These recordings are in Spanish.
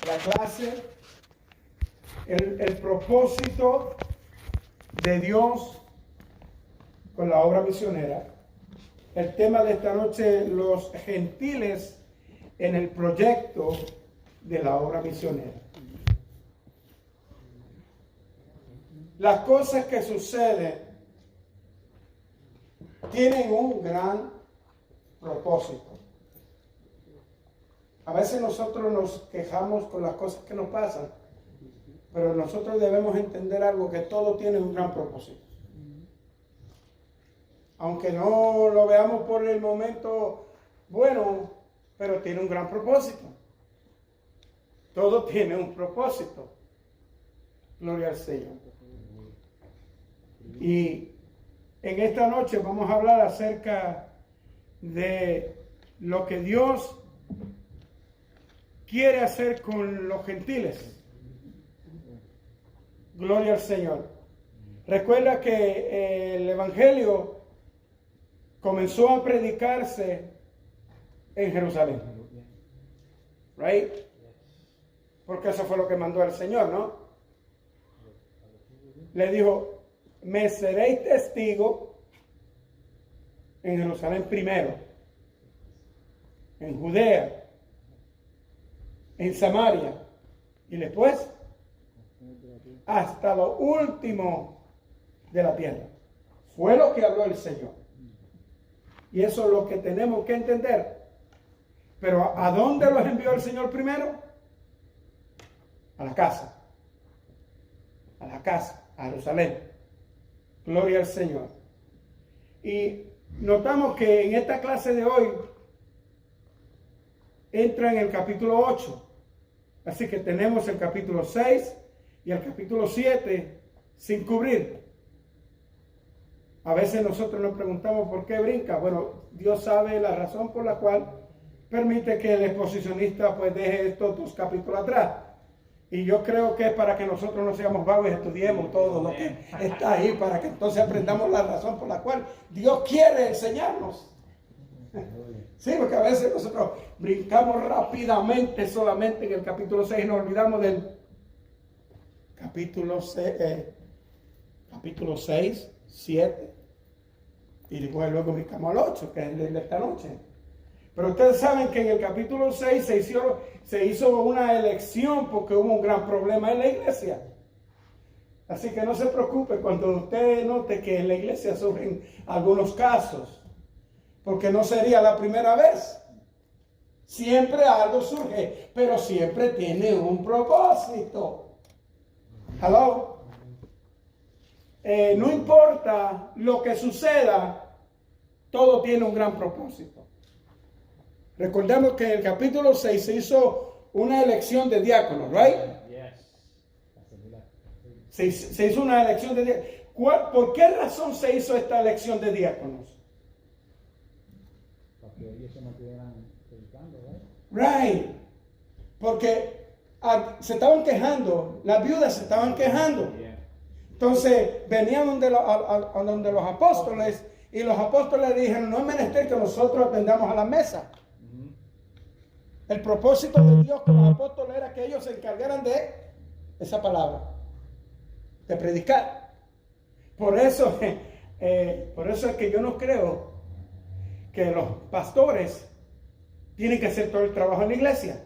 la clase, el propósito de Dios con la obra misionera. El tema de esta noche, los gentiles en el proyecto de la obra misionera. Las cosas que suceden tienen un gran propósito. A veces nosotros nos quejamos con las cosas que nos pasan, pero nosotros debemos entender algo, que todo tiene un gran propósito. Aunque no lo veamos por el momento bueno, pero tiene un gran propósito. Todo tiene un propósito. Gloria al Señor. Y en esta noche vamos a hablar acerca de lo que Dios quiere hacer con los gentiles. Gloria al Señor. Recuerda que el Evangelio comenzó a predicarse en Jerusalén. Right? Porque eso fue lo que mandó el Señor, ¿no? Le dijo, me seréis testigo en Jerusalén primero, en Judea, en Samaria, y después hasta lo último de la tierra. Fue lo que habló el Señor. Y eso es lo que tenemos que entender. Pero ¿a dónde los envió el Señor primero? A la casa. A la casa, a Jerusalén. Gloria al Señor. Y notamos que en esta clase de hoy entra en el capítulo 8. Así que tenemos el capítulo 6 y el capítulo 7 sin cubrir. A veces nosotros nos preguntamos por qué brinca. Bueno, Dios sabe la razón por la cual permite que el exposicionista pues deje estos dos capítulos atrás. Y yo creo que es para que nosotros no seamos vagos y estudiemos todo lo que está ahí, para que entonces aprendamos la razón por la cual Dios quiere enseñarnos. Sí, porque a veces nosotros brincamos rápidamente solamente en el capítulo 6 y nos olvidamos del capítulo 6, 7 y luego brincamos al 8, que es el de esta noche. Pero ustedes saben que en el capítulo 6 se hizo una elección porque hubo un gran problema en la iglesia. Así que no se preocupe cuando usted note que en la iglesia surgen algunos casos, porque no sería la primera vez. Siempre algo surge, pero siempre tiene un propósito. Hello. No importa lo que suceda, todo tiene un gran propósito. Recordemos que en el capítulo 6 se hizo una elección de diáconos, ¿right? Se hizo una elección de diáconos. ¿Por qué razón se hizo esta elección de diáconos? Porque ellos se mantuvieran predicando, Right. Porque se estaban quejando, las viudas se estaban quejando. Entonces venían donde los apóstoles y los apóstoles dijeron, no es menester que nosotros atendamos a la mesa. El propósito de Dios con los apóstoles era que ellos se encargaran de esa palabra, de predicar. Por eso es que yo no creo que los pastores tienen que hacer todo el trabajo en la iglesia.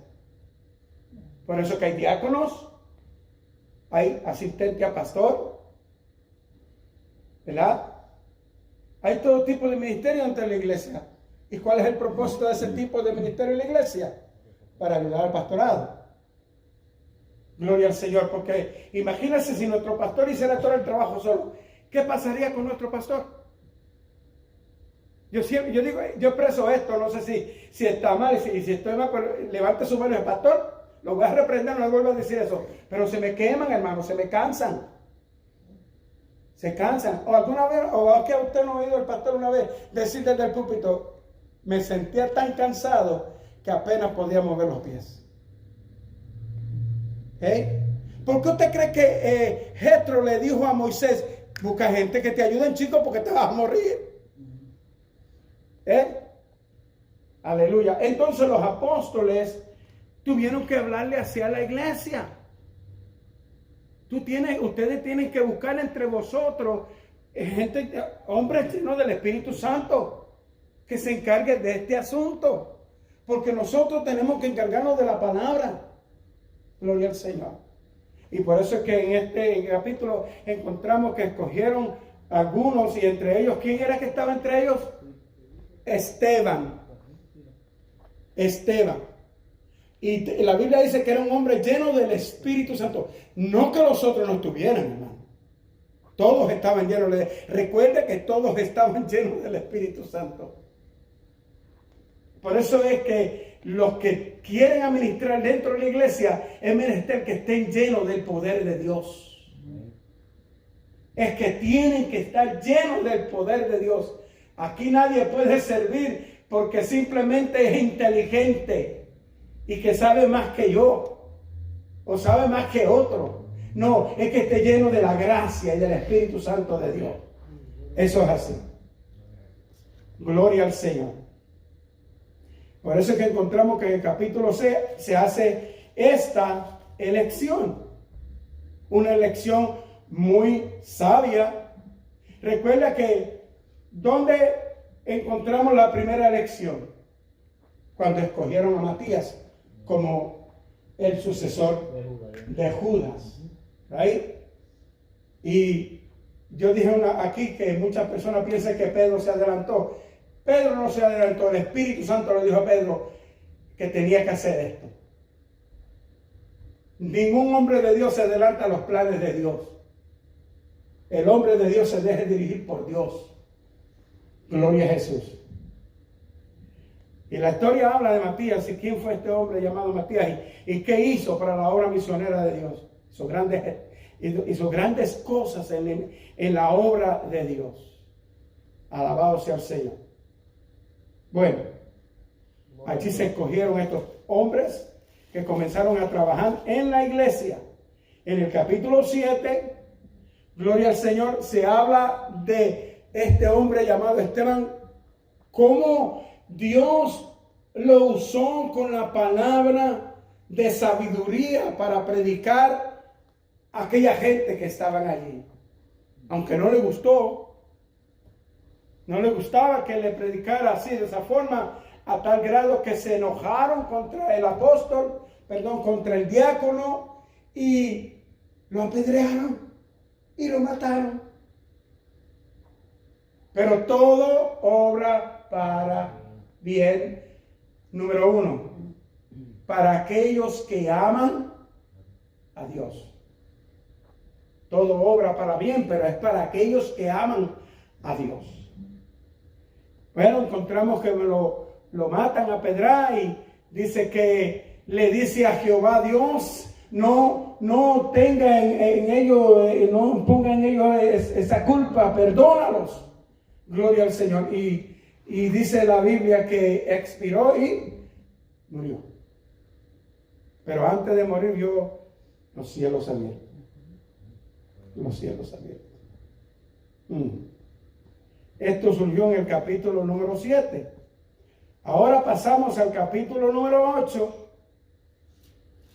Por eso que hay diáconos, hay asistente a pastor, ¿verdad? Hay todo tipo de ministerio dentro de la iglesia. ¿Y cuál es el propósito de ese tipo de ministerio en la iglesia? Para ayudar al pastorado. Gloria al Señor, porque imagínense si nuestro pastor hiciera todo el trabajo solo. ¿Qué pasaría con nuestro pastor? Yo expreso esto, no sé si está mal, y si estoy mal, pues levante su mano el pastor. Lo voy a reprender, no le vuelvo a decir eso. Pero se me queman, hermano, se me cansan. Se cansan. O alguna vez, o es que usted no ha oído al pastor una vez decir desde el púlpito, me sentía tan cansado que apenas podía mover los pies. ¿Por qué usted cree que Jetro le dijo a Moisés, busca gente que te ayuden, chico, porque te vas a morir? Aleluya. Entonces los apóstoles tuvieron que hablarle hacia la iglesia. Ustedes tienen que buscar entre vosotros gente, hombres llenos del Espíritu Santo, que se encargue de este asunto, porque nosotros tenemos que encargarnos de la palabra. Gloria al Señor. Y por eso es que en este capítulo encontramos que escogieron algunos, y entre ellos, ¿quién era que estaba entre ellos? Esteban. Y la Biblia dice que era un hombre lleno del Espíritu Santo. No que los otros no estuvieran, hermano. Todos estaban llenos. Recuerda que todos estaban llenos del Espíritu Santo. Por eso es que los que quieren administrar dentro de la iglesia es menester que estén llenos del poder de Dios. Es que tienen que estar llenos del poder de Dios. Aquí nadie puede servir porque simplemente es inteligente y que sabe más que yo o sabe más que otro. No, es que esté lleno de la gracia y del Espíritu Santo de Dios. Eso es así. Gloria al Señor. Por eso es que encontramos que en el capítulo 6 se hace esta elección. Una elección muy sabia. Recuerda que ¿dónde encontramos la primera elección? Cuando escogieron a Matías como el sucesor de Judas. ¿Right? Y yo dije aquí que muchas personas piensan que Pedro se adelantó. Pedro no se adelantó. El Espíritu Santo le dijo a Pedro que tenía que hacer esto. Ningún hombre de Dios se adelanta a los planes de Dios. El hombre de Dios se deja dirigir por Dios. Gloria a Jesús. Y la historia habla de Matías y quién fue este hombre llamado Matías y qué hizo para la obra misionera de Dios. Hizo grandes cosas en la obra de Dios. Alabado sea el Señor. Bueno, allí se escogieron estos hombres que comenzaron a trabajar en la iglesia. En el capítulo 7, gloria al Señor, se habla de este hombre llamado Esteban, cómo Dios lo usó con la palabra de sabiduría para predicar a aquella gente que estaban allí. Aunque no le gustaba que le predicara así, de esa forma, a tal grado que se enojaron contra el apóstol, contra el diácono, y lo apedrearon y lo mataron. Pero todo obra para bien. Número 1, para aquellos que aman a Dios. Todo obra para bien, pero es para aquellos que aman a Dios. Bueno, encontramos que lo matan a pedra y dice que le dice a Jehová Dios, no tenga en ellos, no ponga en ellos esa culpa, perdónalos. Gloria al Señor. Y dice la Biblia que expiró y murió. Pero antes de morir vio los cielos abiertos. Los cielos abiertos. Esto surgió en el capítulo número 7. Ahora pasamos al capítulo número 8.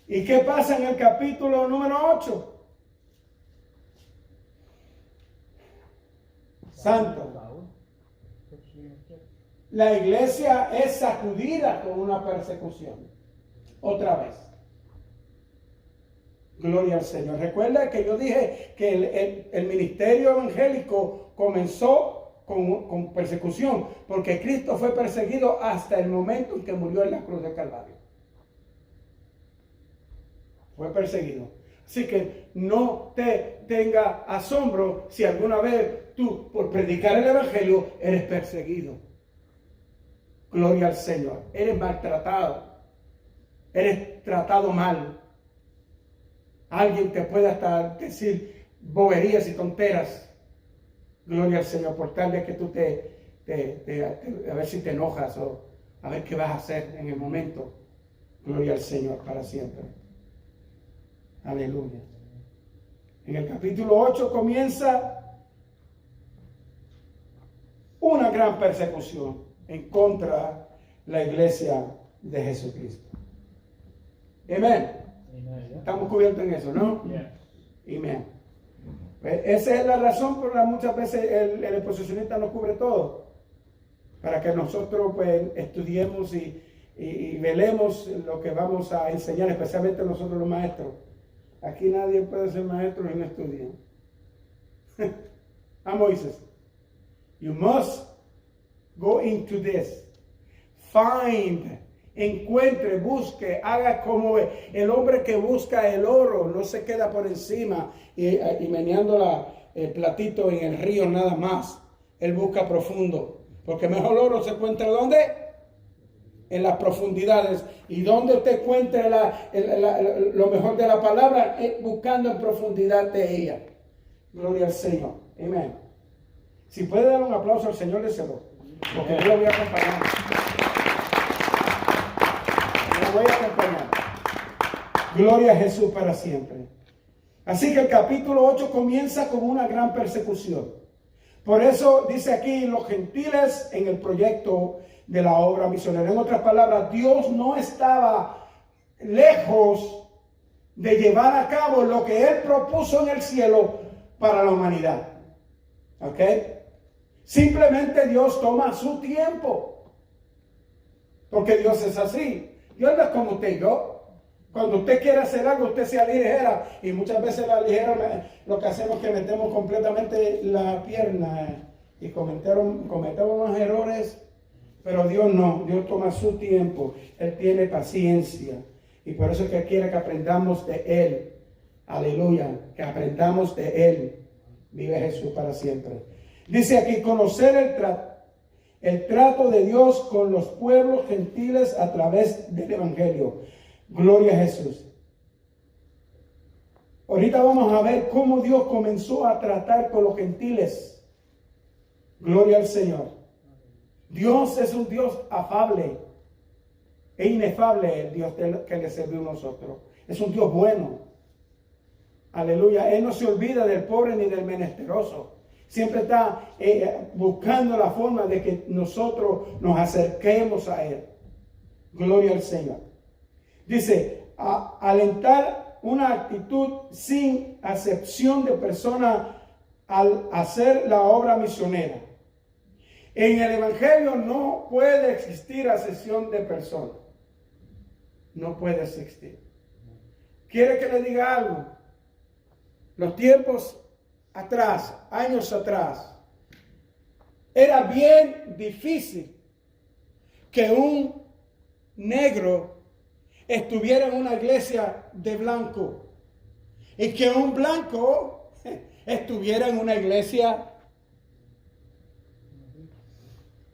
¿Y qué pasa en el capítulo número 8? Santo. La iglesia es sacudida con una persecución. Otra vez. Gloria al Señor. Recuerda que yo dije que el ministerio evangélico comenzó con persecución, porque Cristo fue perseguido hasta el momento en que murió en la cruz de Calvario. Fue perseguido. Así que no te tenga asombro si alguna vez tú, por predicar el evangelio, eres perseguido. Gloria al Señor. Eres maltratado. Eres tratado mal. Alguien te puede hasta decir boberías y tonteras. Gloria al Señor. Por tal de que tú a ver si te enojas o a ver qué vas a hacer en el momento. Gloria al Señor para siempre. Aleluya. En el capítulo 8 comienza una gran persecución en contra de la iglesia de Jesucristo. Amén. Amen. Yeah. Estamos cubiertos en eso, ¿no? Yeah. Amén. Pues esa es la razón por la que muchas veces el exposicionista no cubre todo. Para que nosotros pues estudiemos y velemos lo que vamos a enseñar, especialmente nosotros los maestros. Aquí nadie puede ser maestro y no estudia. Moisés, you must go into this. Find, encuentre, busque, haga como el hombre que busca el oro, no se queda por encima y meneando el platito en el río nada más. Él busca profundo, porque mejor oro se encuentra ¿dónde? En las profundidades. Y donde usted encuentre lo mejor de la palabra, buscando en profundidad de ella. Gloria al Señor. Amén. Si puede dar un aplauso al Señor, déselo, porque yo lo voy a acompañar. Lo voy a acompañar. Gloria a Jesús para siempre. Así que el capítulo 8 comienza con una gran persecución. Por eso dice aquí los gentiles en el proyecto de la obra misionera. En otras palabras, Dios no estaba lejos de llevar a cabo lo que Él propuso en el cielo para la humanidad. ¿Ok? Simplemente Dios toma su tiempo. Porque Dios es así. Dios no es como usted y yo. Cuando usted quiere hacer algo, usted se aligera. Y muchas veces la ligera, lo que hacemos es que metemos completamente la pierna. Y cometemos unos errores. Pero Dios no. Dios toma su tiempo. Él tiene paciencia. Y por eso es que quiere que aprendamos de Él. Aleluya. Que aprendamos de Él. Vive Jesús para siempre. Dice aquí, conocer el trato de Dios con los pueblos gentiles a través del Evangelio. Gloria a Jesús. Ahorita vamos a ver cómo Dios comenzó a tratar con los gentiles. Gloria al Señor. Dios es un Dios afable e inefable, el Dios que le sirvió a nosotros. Es un Dios bueno. Aleluya. Él no se olvida del pobre ni del menesteroso. Siempre está buscando la forma de que nosotros nos acerquemos a Él. Gloria al Señor. Dice, alentar una actitud sin acepción de persona al hacer la obra misionera. En el Evangelio no puede existir acepción de persona. No puede existir. ¿Quiere que le diga algo? Los tiempos atrás, años atrás, era bien difícil que un negro estuviera en una iglesia de blanco y que un blanco estuviera en una iglesia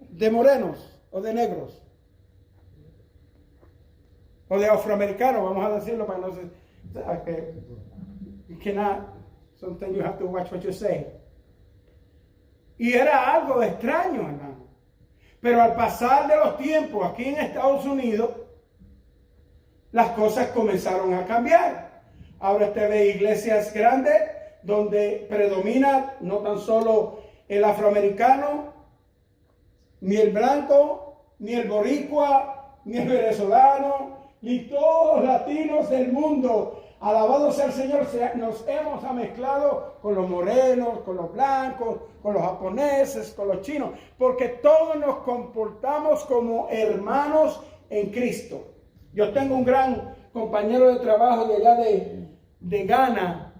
de morenos o de negros o de afroamericanos, vamos a decirlo para no ser, you cannot, sometimes you have to watch what you say. Y era algo extraño, hermano. Pero al pasar de los tiempos aquí en Estados Unidos, las cosas comenzaron a cambiar. Ahora usted ve iglesias grandes donde predomina no tan solo el afroamericano, ni el blanco, ni el boricua, ni el venezolano, ni todos los latinos del mundo. Alabado sea el Señor, nos hemos mezclado con los morenos, con los blancos, con los japoneses, con los chinos, porque todos nos comportamos como hermanos en Cristo. Yo tengo un gran compañero de trabajo de allá de Ghana.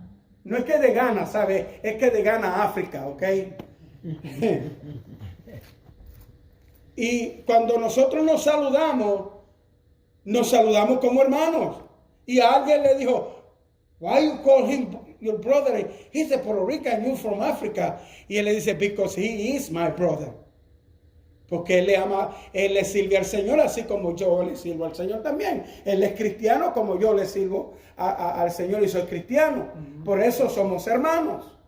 No es que de Ghana, ¿sabe? Es que de Ghana, África, ¿ok? Y cuando nosotros nos saludamos como hermanos. Y a alguien le dijo, why you call him your brother? He's a Puerto Rican, you from Africa. Y él le dice, because he is my brother. Porque él le ama, él le sirve al Señor así como yo le sirvo al Señor también. Él es cristiano como yo le sirvo al Señor y soy cristiano. Por eso somos hermanos.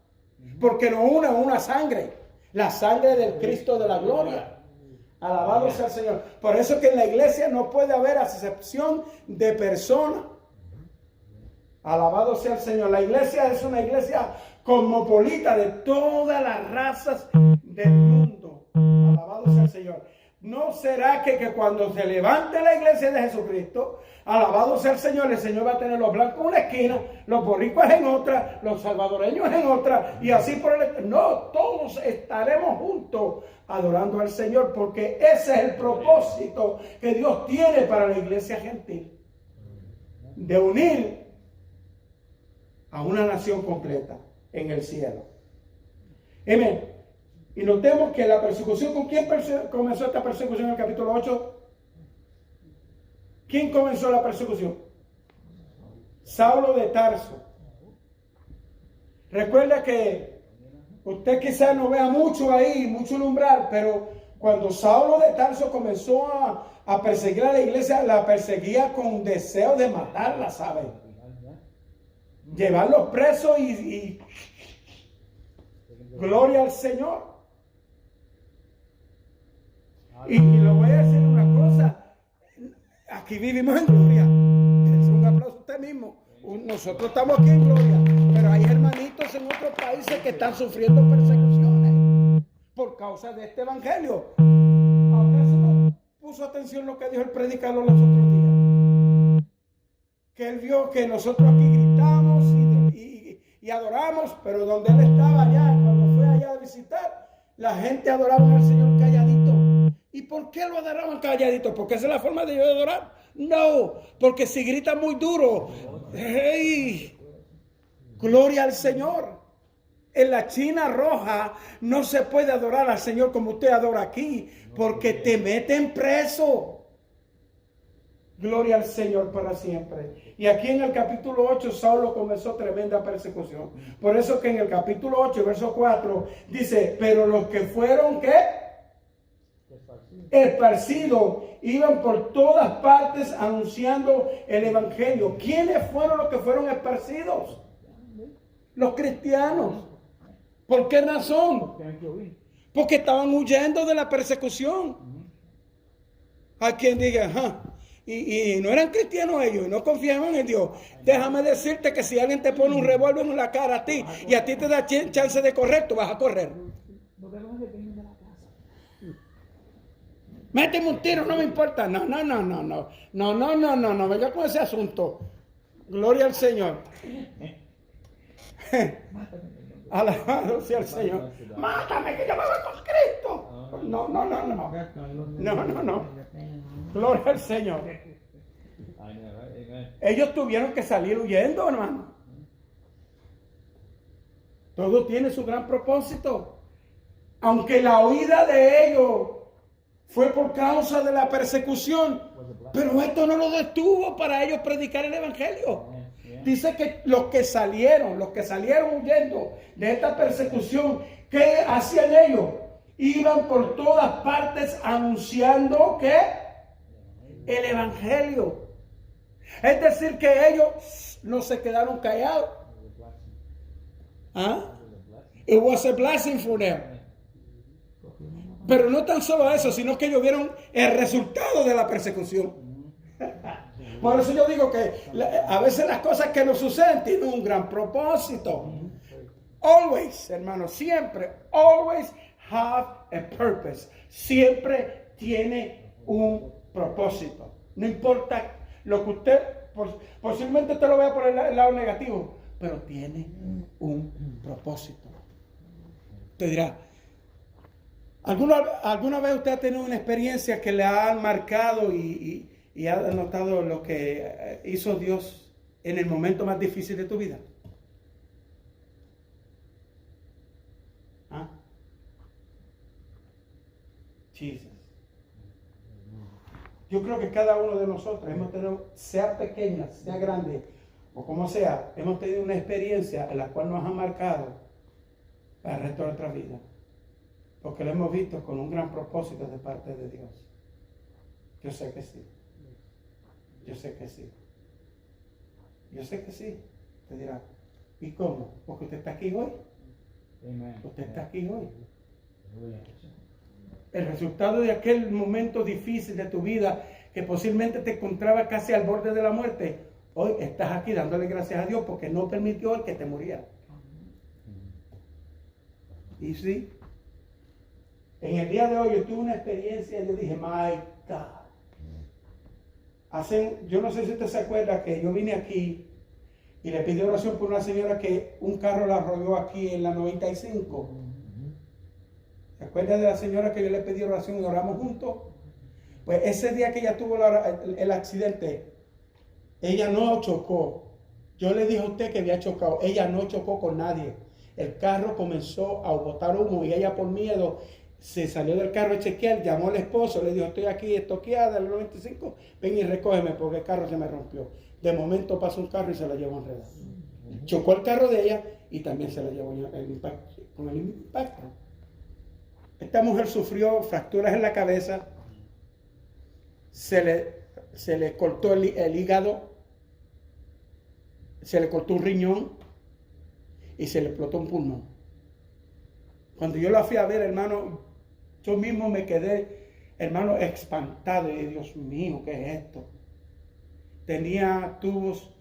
Porque nos une una sangre. La sangre del Cristo de la gloria. Alabado sea el Señor. Por eso que en la iglesia no puede haber acepción de persona. Alabado sea el Señor. La iglesia es una iglesia cosmopolita de todas las razas del mundo. Alabado sea el Señor. ¿No será que cuando se levante la iglesia de Jesucristo, alabado sea el Señor va a tener los blancos en una esquina, los boricuas en otra, los salvadoreños en otra, y así por el... No, todos estaremos juntos adorando al Señor, porque ese es el propósito que Dios tiene para la iglesia gentil, de unir a una nación completa en el cielo. Amén. Y notemos que la persecución, ¿con quién comenzó esta persecución en el capítulo 8? ¿Quién comenzó la persecución? Saulo de Tarso. Recuerda que usted quizás no vea mucho ahí, mucho umbral, pero cuando Saulo de Tarso comenzó a perseguir a la iglesia, la perseguía con deseo de matarla, ¿sabe? Llevarlos presos y gloria al Señor. Y le voy a decir una cosa, aquí vivimos en gloria. Es un aplauso a usted mismo. Nosotros estamos aquí en gloria, pero hay hermanitos en otros países que están sufriendo persecuciones por causa de este evangelio. ¿A usted se no puso atención lo que dijo el predicador los otros días? Que él vio que nosotros aquí gritamos y adoramos, pero donde él estaba allá, cuando fue allá a visitar, la gente adoraba al Señor calladito. ¿Y por qué lo adoraban calladito? ¿Porque esa es la forma de ellos de adorar? No, porque si grita muy duro, ¡hey! Gloria al Señor. En la China roja no se puede adorar al Señor como usted adora aquí, porque te meten preso. Gloria al Señor para siempre. Y aquí en el capítulo 8, Saulo comenzó tremenda persecución. Por eso que en el capítulo 8, verso 4, dice, pero los que fueron, ¿qué? Esparcidos, iban por todas partes anunciando el evangelio. ¿Quiénes fueron los que fueron esparcidos? Los cristianos. ¿Por qué razón? Porque estaban huyendo de la persecución. Hay quien diga, ajá. Y no eran cristianos ellos, no confiaban en Dios. Déjame decirte que si alguien te pone un revólver en la cara a ti y a ti te da chance de correr, tú vas a correr. Méteme un tiro, no me importa. No, venga con ese asunto. Gloria al Señor. Alabado sea el Señor. Mátame que yo me voy con Cristo. No. Gloria al Señor. Ellos tuvieron que salir huyendo, hermano. Todo tiene su gran propósito. Aunque la huida de ellos fue por causa de la persecución, pero esto no lo detuvo para ellos predicar el evangelio. Dice que los que salieron huyendo de esta persecución, ¿qué hacían ellos? Iban por todas partes anunciando ¿qué? El evangelio. Es decir, que ellos no se quedaron callados. ¿Ah? It was a blessing for them. Pero no tan solo eso, sino que ellos vieron el resultado de la persecución. Por eso yo digo que a veces las cosas que nos suceden tienen un gran propósito. Always, hermano, siempre, always have a purpose. Siempre tiene un propósito. No importa lo que usted, posiblemente usted lo vea por el lado negativo, pero tiene un propósito. Usted dirá, ¿alguna vez usted ha tenido una experiencia que le ha marcado y ha notado lo que hizo Dios en el momento más difícil de tu vida? ¿Ah? Jesus. Yo creo que cada uno de nosotros hemos tenido, sea pequeña, sea grande, o como sea, hemos tenido una experiencia en la cual nos ha marcado para el resto de nuestra vida. Porque lo hemos visto con un gran propósito de parte de Dios. Yo sé que sí. Yo sé que sí. Yo sé que sí. Te dirá, ¿y cómo? Porque usted está aquí hoy. Usted está aquí hoy. El resultado de aquel momento difícil de tu vida, que posiblemente te encontraba casi al borde de la muerte, hoy estás aquí dándole gracias a Dios porque no permitió el que te muriera. ¿Y sí? En el día de hoy yo tuve una experiencia y yo dije, my God. Yo no sé si usted se acuerda que yo vine aquí y le pedí oración por una señora que un carro la arrolló aquí en la 95. ¿Se acuerda de la señora que yo le pedí oración y oramos juntos? Pues ese día que ella tuvo el accidente, ella no chocó. Yo le dije a usted que había chocado. Ella no chocó con nadie. El carro comenzó a botar humo y ella por miedo se salió del carro a chequear, llamó al esposo, le dijo, estoy aquí estoqueada en el 95, ven y recógeme porque el carro se me rompió. De momento pasó un carro y se la llevó enredada. Chocó el carro de ella y también se la llevó con el impacto. Esta mujer sufrió fracturas en la cabeza, se le cortó el hígado, se le cortó un riñón y se le explotó un pulmón. Cuando yo la fui a ver, hermano, yo mismo me quedé, hermano, espantado. Y Dios mío, ¿qué es esto? Tenía tubos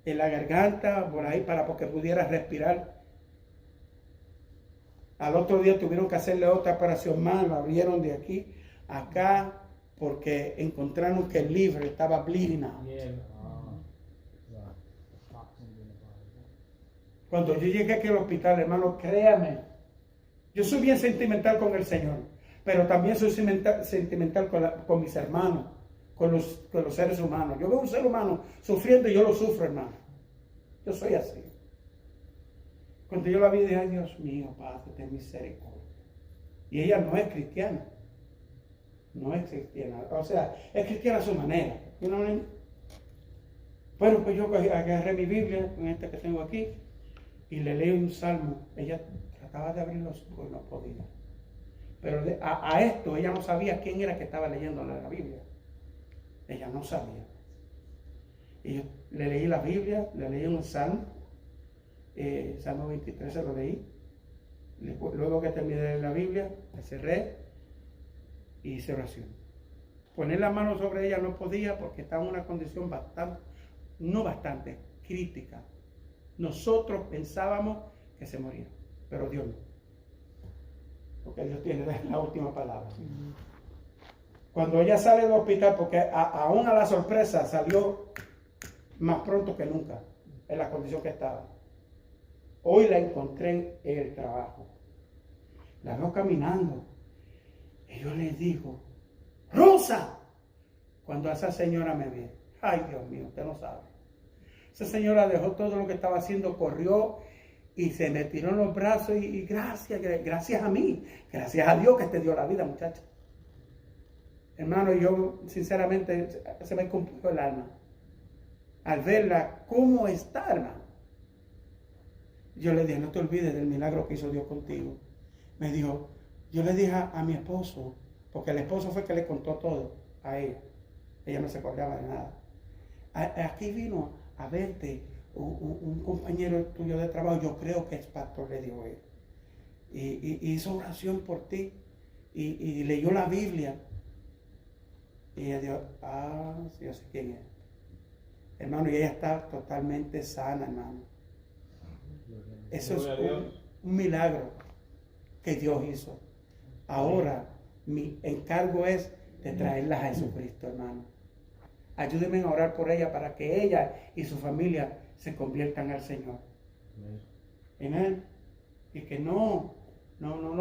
en la garganta, por ahí, porque pudiera respirar. Al otro día tuvieron que hacerle otra operación más, la abrieron de aquí a acá, porque encontraron que el liver estaba bleeding out. Cuando yo llegué aquí al hospital, hermano, créame, yo soy bien sentimental con el Señor, pero también soy sentimental con mis hermanos, con los seres humanos. Yo veo un ser humano sufriendo y yo lo sufro, hermano. Yo soy así. Cuando yo la vi, dije, ay, Dios mío, Padre, ten misericordia. Y ella no es cristiana. No es cristiana. O sea, es cristiana a su manera. You know what I mean? Bueno, pues yo agarré mi Biblia, con esta que tengo aquí, y le leí un salmo. Ella trataba de abrir los ojos y no podía. Pero a esto ella no sabía quién era que estaba leyendo la Biblia. Ella no sabía. Y yo le leí la Biblia, le leí un salmo. Salmo 23 se lo leí. Luego que terminé la Biblia, la cerré y hice oración. Poner la mano sobre ella no podía porque estaba en una condición bastante crítica. Nosotros pensábamos que se moría, pero Dios no. Porque Dios tiene la última palabra. Cuando ella sale del hospital, porque aún a la sorpresa salió más pronto que nunca en la condición que estaba. Hoy la encontré en el trabajo. La veo caminando. Y yo le digo, Rosa, cuando esa señora me ve, ay Dios mío, usted no sabe. Esa señora dejó todo lo que estaba haciendo, corrió y se me tiró en los brazos y gracias a mí, gracias a Dios que te dio la vida, muchacha. Hermano, yo sinceramente se me cumplió el alma al verla cómo está, hermano. Yo le dije, no te olvides del milagro que hizo Dios contigo. Me dijo, yo le dije a mi esposo, porque el esposo fue el que le contó todo a ella. Ella no se acordaba de nada. Aquí vino a verte un compañero tuyo de trabajo, yo creo que es pastor, le dijo él. Y hizo oración por ti y leyó la Biblia. Y ella dijo, sí, yo sé quién es. Hermano, y ella está totalmente sana, hermano. Eso es un milagro que Dios hizo. Ahora, mi encargo es de traerlas a Jesucristo, hermano. Ayúdenme a orar por ella para que ella y su familia se conviertan al Señor. Amén. Y que no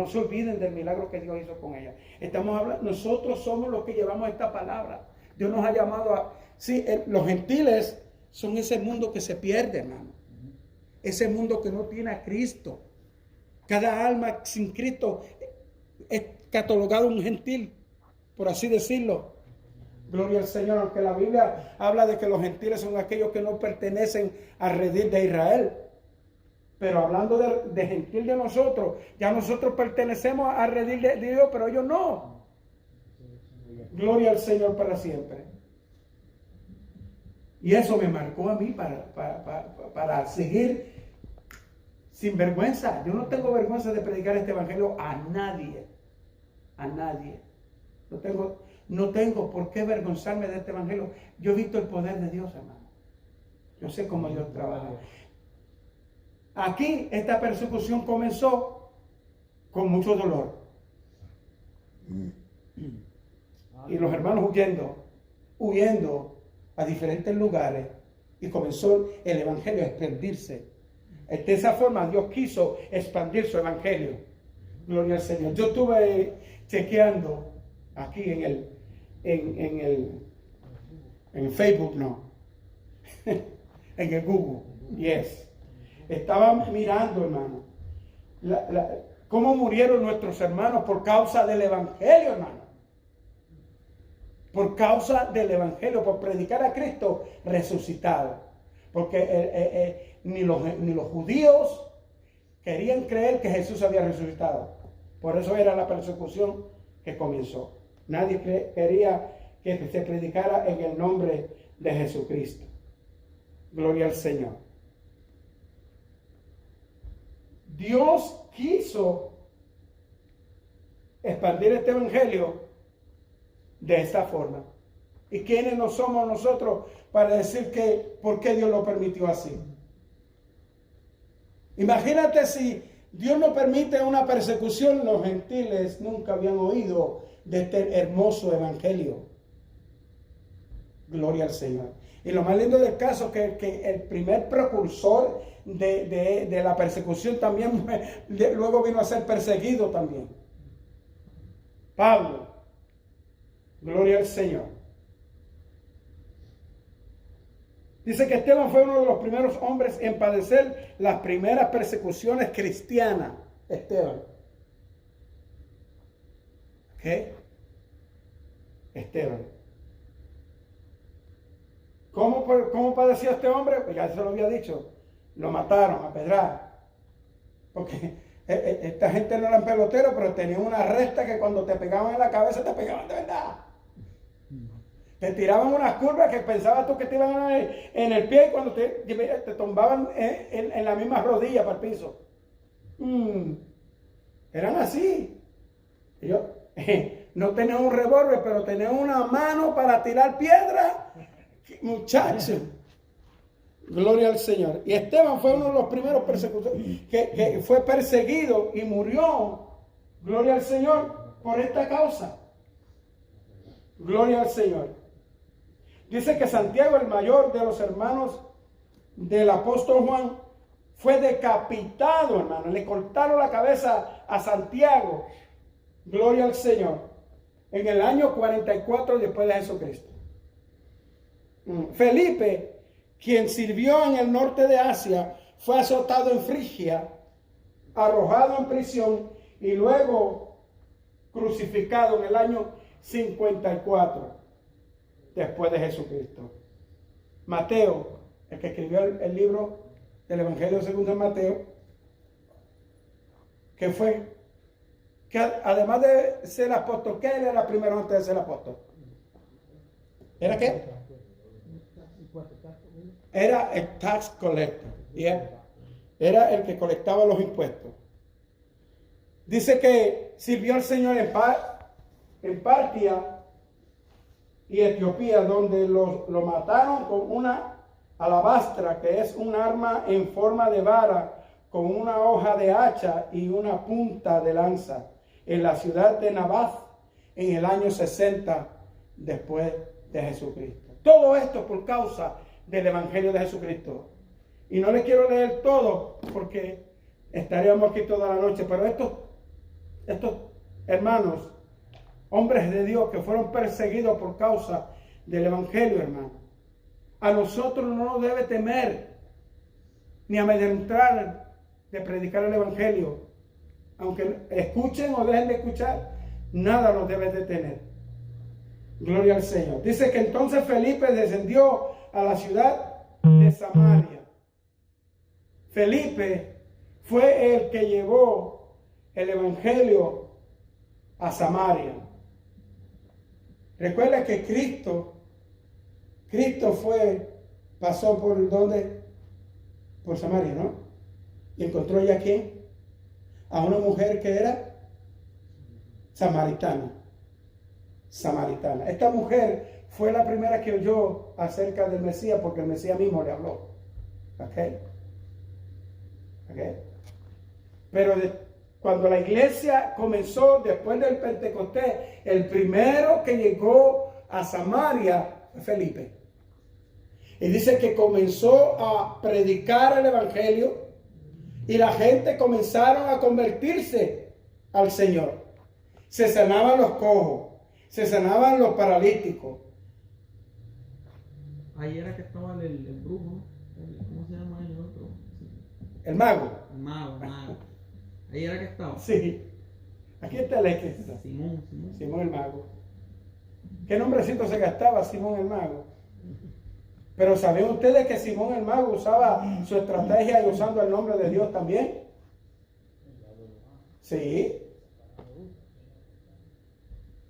se olviden del milagro que Dios hizo con ella. Estamos hablando, nosotros somos los que llevamos esta palabra. Dios nos ha llamado a... Sí, los gentiles son ese mundo que se pierde, hermano. Ese mundo que no tiene a Cristo. Cada alma sin Cristo es catalogado un gentil, por así decirlo. Gloria al Señor, aunque la Biblia habla de que los gentiles son aquellos que no pertenecen al redil de Israel. Pero hablando de gentil de nosotros, ya nosotros pertenecemos al redil de Dios, pero ellos no. Gloria al Señor para siempre. Y eso me marcó a mí para seguir sin vergüenza. Yo no tengo vergüenza de predicar este evangelio a nadie. A nadie. No tengo por qué avergonzarme de este evangelio. Yo he visto el poder de Dios, hermano. Yo sé cómo Dios trabaja. Aquí esta persecución comenzó con mucho dolor. Y los hermanos huyendo a diferentes lugares, y comenzó el evangelio a expandirse. De esa forma Dios quiso expandir su evangelio. Gloria al Señor. Yo estuve chequeando aquí en Facebook, no, en el Google, yes. Estaba mirando, hermano, cómo murieron nuestros hermanos por causa del evangelio, hermano. Por causa del evangelio, por predicar a Cristo resucitado. Porque ni los judíos querían creer que Jesús había resucitado. Por eso era la persecución que comenzó. Nadie quería que se predicara en el nombre de Jesucristo. Gloria al Señor. Dios quiso expandir este evangelio de esta forma. ¿Y quiénes no somos nosotros para decir que por qué Dios lo permitió así? Imagínate si Dios no permite una persecución, los gentiles nunca habían oído de este hermoso evangelio. Gloria al Señor. Y lo más lindo del caso es que el primer precursor de la persecución también luego vino a ser perseguido también. Pablo. Gloria al Señor. Dice que Esteban fue uno de los primeros hombres en padecer las primeras persecuciones cristianas. Esteban. ¿Qué? Esteban. ¿Cómo padeció este hombre? Pues ya se lo había dicho. Lo mataron a pedrar. Porque esta gente no eran peloteros, pero tenían una resta que cuando te pegaban en la cabeza, te pegaban de verdad. Te tiraban unas curvas que pensabas tú que te iban en el pie, y cuando te tumbaban en la misma rodilla para el piso. Eran así. Ellos no tenían un revólver, pero tenían una mano para tirar piedra. Muchachos. Gloria al Señor. Y Esteban fue uno de los primeros persecutores que fue perseguido y murió. Gloria al Señor por esta causa. Gloria al Señor. Dice que Santiago, el mayor de los hermanos del apóstol Juan, fue decapitado, hermano. Le cortaron la cabeza a Santiago. Gloria al Señor. En el año 44 después de Jesucristo. Felipe, quien sirvió en el norte de Asia, fue azotado en Frigia, arrojado en prisión y luego crucificado en el año 54 después de Jesucristo. Mateo, el que escribió el libro del Evangelio según San Mateo, que fue, que además de ser apóstol, ¿qué era primero antes de ser apóstol? ¿Era qué? Era el tax collector. Yeah. Era el que colectaba los impuestos. Dice que sirvió al Señor en Partia y Etiopía, donde lo mataron con una alabastra, que es un arma en forma de vara, con una hoja de hacha y una punta de lanza, en la ciudad de Nabath, en el año 60 después de Jesucristo. Todo esto por causa del Evangelio de Jesucristo. Y no les quiero leer todo porque estaríamos aquí toda la noche, pero estos hermanos, hombres de Dios que fueron perseguidos por causa del Evangelio, hermano, a nosotros no nos debe temer ni amedrentar de predicar el Evangelio. Aunque escuchen o dejen de escuchar, nada nos debe detener. Gloria al Señor. Dice que entonces Felipe descendió a la ciudad de Samaria. Felipe fue el que llevó el Evangelio a Samaria. Recuerda que Cristo pasó por ¿dónde? Por Samaria, ¿no? Y encontró allá ¿quién? A una mujer que era samaritana. Esta mujer fue la primera que oyó acerca del Mesías, porque el Mesías mismo le habló. ¿Ok? Pero Cuando la iglesia comenzó después del Pentecostés, el primero que llegó a Samaria fue Felipe. Y dice que comenzó a predicar el evangelio y la gente comenzaron a convertirse al Señor. Se sanaban los cojos, se sanaban los paralíticos. Ahí era que estaba el brujo, ¿cómo se llama el otro? El mago. El mago. Ahí era que estaba. Sí. Aquí está el ejército. Simón el mago. ¿Qué nombrecito se gastaba Simón el mago? Pero ¿sabían ustedes que Simón el mago usaba su estrategia y usando el nombre de Dios también? Sí.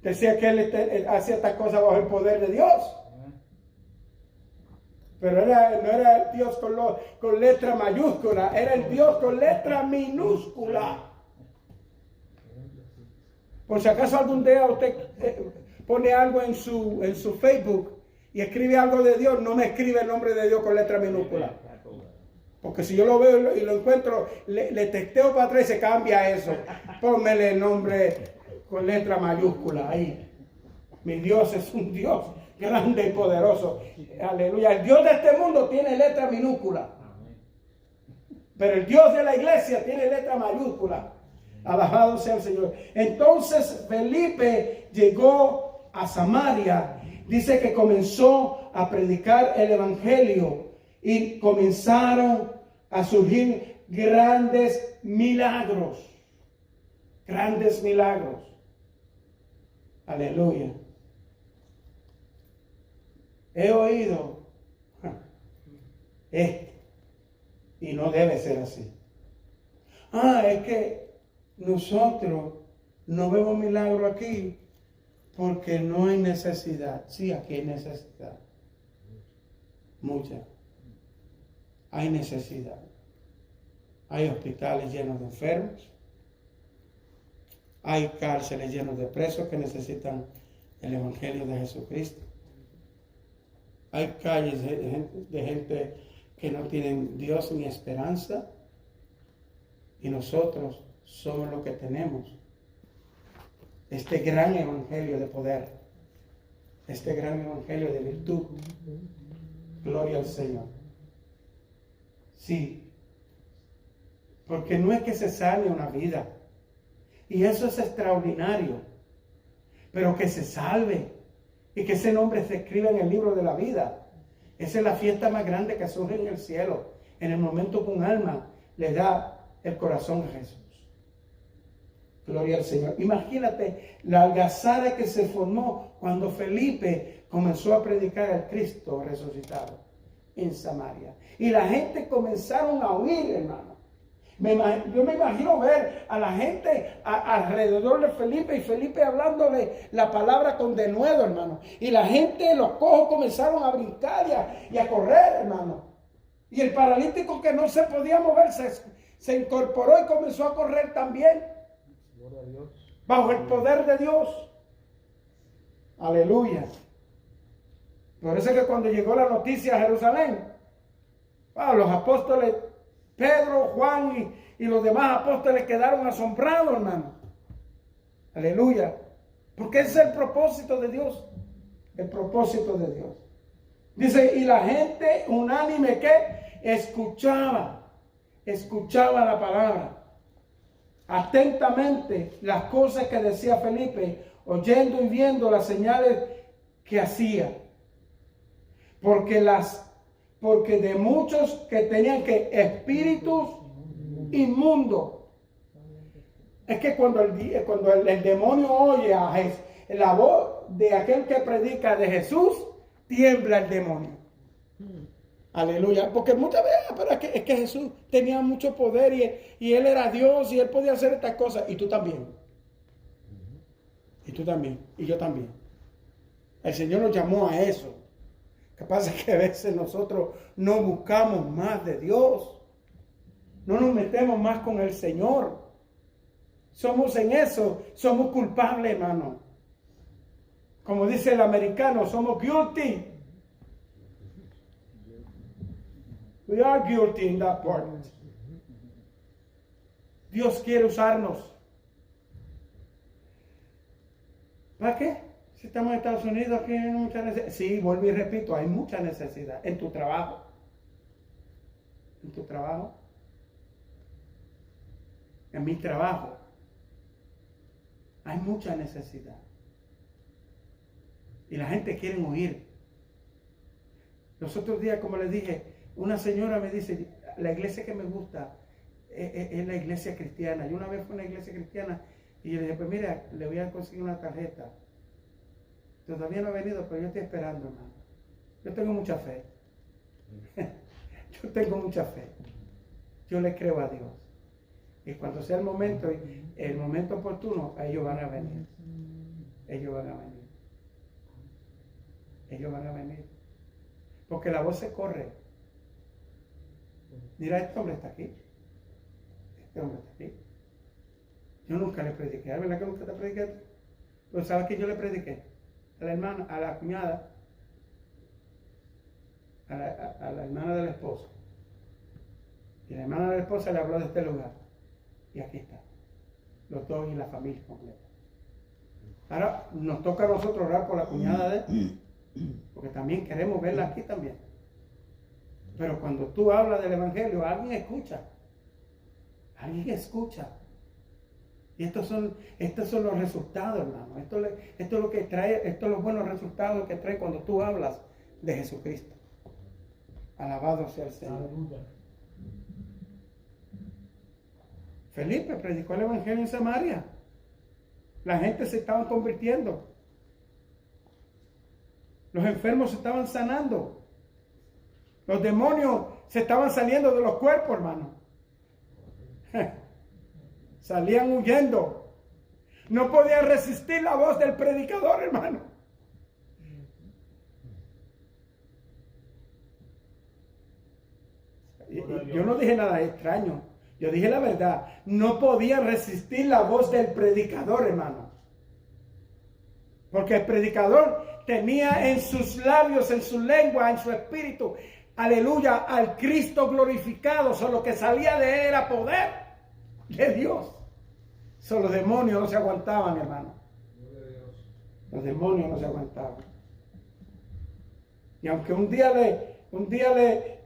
Decía que él hacía estas cosas bajo el poder de Dios. Pero no era el Dios con letra mayúscula, era el Dios con letra minúscula. Por si acaso algún día usted pone algo en su Facebook y escribe algo de Dios, no me escribe el nombre de Dios con letra minúscula. Porque si yo lo veo y lo encuentro, le texteo para atrás y se cambia eso. Pónmele el nombre con letra mayúscula ahí. Mi Dios es un Dios grande y poderoso. Aleluya. El Dios de este mundo tiene letra minúscula. Pero el Dios de la iglesia tiene letra mayúscula. Alabado sea el Señor. Entonces Felipe llegó a Samaria. Dice que comenzó a predicar el evangelio y comenzaron a surgir grandes milagros. Grandes milagros. Aleluya. He oído esto y no debe ser así. Es que nosotros no vemos milagro aquí porque no hay necesidad. Sí, aquí hay necesidad. Mucha. Hay necesidad. Hay hospitales llenos de enfermos. Hay cárceles llenos de presos que necesitan el evangelio de Jesucristo. Hay calles de gente que no tienen Dios ni esperanza. Y nosotros somos los que tenemos este gran evangelio de poder. Este gran evangelio de virtud. Gloria al Señor. Sí. Porque no es que se sane una vida. Y eso es extraordinario. Pero que se salve. Y que ese nombre se escriba en el libro de la vida. Esa es la fiesta más grande que surge en el cielo. En el momento que un alma le da el corazón a Jesús. Gloria al Señor. Imagínate la algazara que se formó cuando Felipe comenzó a predicar al Cristo resucitado en Samaria. Y la gente comenzaron a huir, hermano. Yo me imagino ver a la gente alrededor de Felipe y Felipe hablándole la palabra con denuedo, hermano. Y la gente, los cojos comenzaron a brincar y a correr, hermano. Y el paralítico que no se podía mover se incorporó y comenzó a correr también. Gloria a Dios. Bajo el poder de Dios. Aleluya. Por eso es que cuando llegó la noticia a Jerusalén, los apóstoles Pedro, Juan y los demás apóstoles quedaron asombrados, hermano. Aleluya. Porque ese es el propósito de Dios. El propósito de Dios. Dice, y la gente unánime que escuchaba la palabra. Atentamente las cosas que decía Felipe, oyendo y viendo las señales que hacía. Porque de muchos que tenían que espíritus inmundos. Es que cuando el demonio oye la voz de aquel que predica de Jesús, tiembla el demonio. Aleluya. Porque muchas veces, pero es que Jesús tenía mucho poder y él era Dios y él podía hacer estas cosas. Y tú también. Y tú también. Y yo también. El Señor nos llamó a eso. Lo que pasa es que a veces nosotros no buscamos más de Dios. No nos metemos más con el Señor. Somos en eso, somos culpables, hermano. Como dice el americano, somos guilty. We are guilty in that part. Dios quiere usarnos. ¿Para qué? Si estamos en Estados Unidos, aquí hay mucha necesidad. Sí, vuelvo y repito, hay mucha necesidad. En tu trabajo. En tu trabajo. En mi trabajo. Hay mucha necesidad. Y la gente quiere oír. Los otros días, como les dije, una señora me dice, la iglesia que me gusta es la iglesia cristiana. Yo una vez fui a una iglesia cristiana y yo le dije, pues mira, le voy a conseguir una tarjeta. Todavía no ha venido, pero yo estoy esperando, hermano. Yo tengo mucha fe. Yo tengo mucha fe. Yo le creo a Dios. Y cuando sea el momento oportuno, ellos van a venir. Ellos van a venir. Ellos van a venir. Porque la voz se corre. Mira, este hombre está aquí. Este hombre está aquí. Yo nunca le prediqué. ¿Es verdad que nunca te prediqué? Pero ¿sabes que yo le prediqué? A la hermana, a la cuñada, a la hermana de la esposa. Y la hermana de la esposa le habló de este lugar. Y aquí está. Los dos y la familia completa. Ahora nos toca a nosotros orar por la cuñada de él. Porque también queremos verla aquí también. Pero cuando tú hablas del evangelio, alguien escucha. Alguien escucha. Y estos son los resultados, hermano. Esto es lo que trae, estos son los buenos resultados que trae cuando tú hablas de Jesucristo. Alabado sea el Señor. Aleluya. Felipe predicó el evangelio en Samaria. La gente se estaba convirtiendo. Los enfermos se estaban sanando. Los demonios se estaban saliendo de los cuerpos, hermano. Salían huyendo. No podían resistir la voz del predicador, hermano. Yo no dije nada extraño. Yo dije la verdad. No podían resistir la voz del predicador, hermano. Porque el predicador tenía en sus labios, en su lengua, en su espíritu, aleluya, al Cristo glorificado. Solo que salía de él era poder de Dios. Solo los demonios no se aguantaban, hermano. Los demonios no se aguantaban. Y aunque un día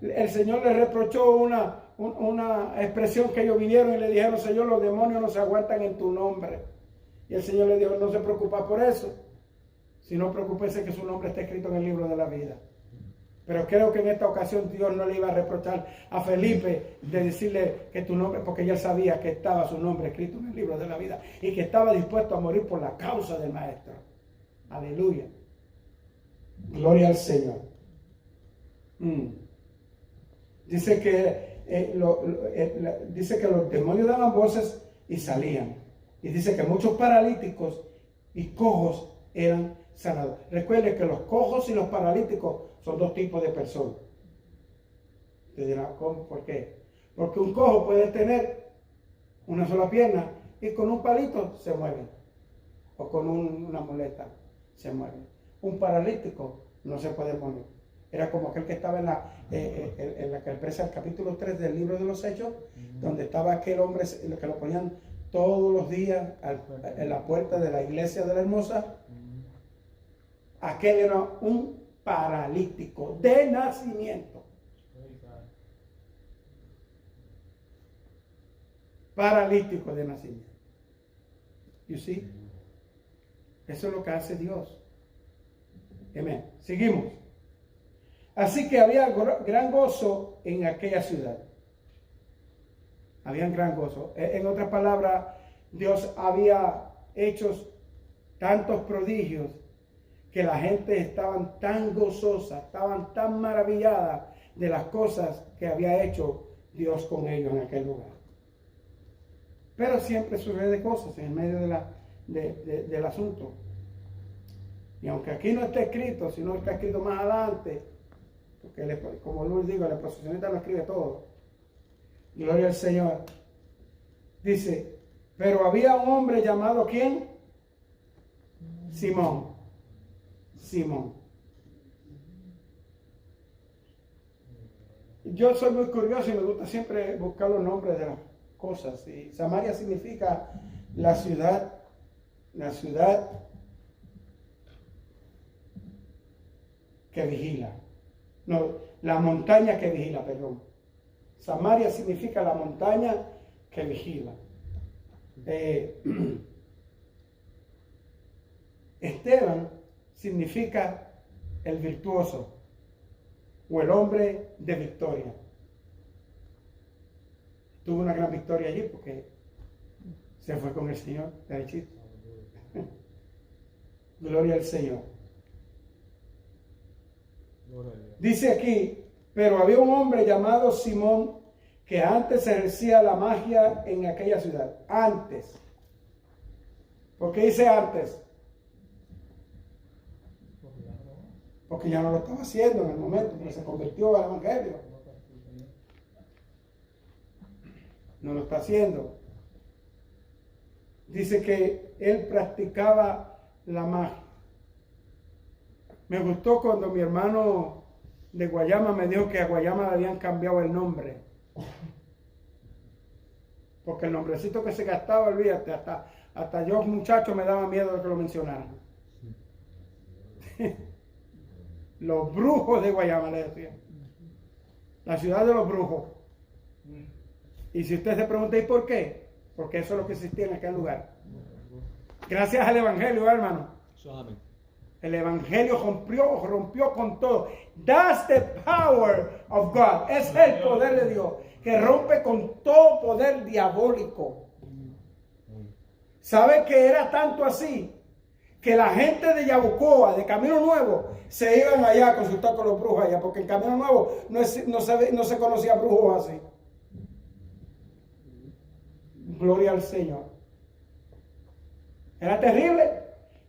el Señor le reprochó una expresión que ellos vinieron y le dijeron, Señor, los demonios no se aguantan en tu nombre. Y el Señor le dijo, no se preocupa por eso, sino preocúpese que su nombre está escrito en el libro de la vida. Pero creo que en esta ocasión Dios no le iba a reprochar a Felipe de decirle que tu nombre, porque ya sabía que estaba su nombre escrito en el libro de la vida y que estaba dispuesto a morir por la causa del Maestro. Aleluya. Gloria al Señor. Dice que los demonios daban voces y salían. Y dice que muchos paralíticos y cojos eran sanados. Recuerde que los cojos y los paralíticos son dos tipos de personas. Usted dirá, ¿cómo? ¿Por qué? Porque un cojo puede tener una sola pierna y con un palito se mueve. O con una muleta se mueve. Un paralítico no se puede mover. Era como aquel que estaba en la que expresa el capítulo 3 del libro de los Hechos, donde estaba aquel hombre que lo ponían todos los días en la puerta de la iglesia de la Hermosa. Aquel era un paralítico de nacimiento. Paralítico de nacimiento. You see? Eso es lo que hace Dios. Amén. Seguimos. Así que había gran gozo en aquella ciudad. Había gran gozo. En otras palabras, Dios había hecho tantos prodigios que la gente estaban tan gozosa, estaban tan maravilladas de las cosas que había hecho Dios con ellos en aquel lugar. Pero siempre sucede cosas en medio del asunto. Y aunque aquí no está escrito, sino está escrito más adelante, porque como Luis digo, el exposicionista no escribe todo. Gloria al Señor. Dice, pero había un hombre llamado ¿quién? Simón. Yo soy muy curioso y me gusta siempre buscar los nombres cosas. Y Samaria significa la ciudad que vigila. No, la montaña que vigila, perdón. Samaria significa la montaña que vigila. Esteban significa el virtuoso o el hombre de victoria. Tuvo una gran victoria allí porque se fue con el Señor derechito. Gloria al Señor. Dice aquí, pero había un hombre llamado Simón que antes ejercía la magia en aquella ciudad. Antes. ¿Por qué dice antes? Porque ya no lo estaba haciendo en el momento que se convirtió al evangelio. No lo está haciendo. Dice que él practicaba la magia. Me gustó cuando mi hermano de Guayama me dijo que a Guayama le habían cambiado el nombre. Porque el nombrecito que se gastaba, olvídate, hasta yo muchacho me daba miedo de que lo mencionaran. Los brujos de Guayama le decían. La ciudad de los brujos. Y si usted se pregunta, ¿y por qué? Porque eso es lo que existía en aquel lugar. Gracias al evangelio, hermano. El evangelio rompió con todo. That's the power of God. Es el poder de Dios que rompe con todo poder diabólico. ¿Sabe que era tanto así? Que la gente de Yabucoa, de Camino Nuevo, se iban allá a consultar con los brujos allá, porque en Camino Nuevo no se conocía brujos así. Gloria al Señor. Era terrible,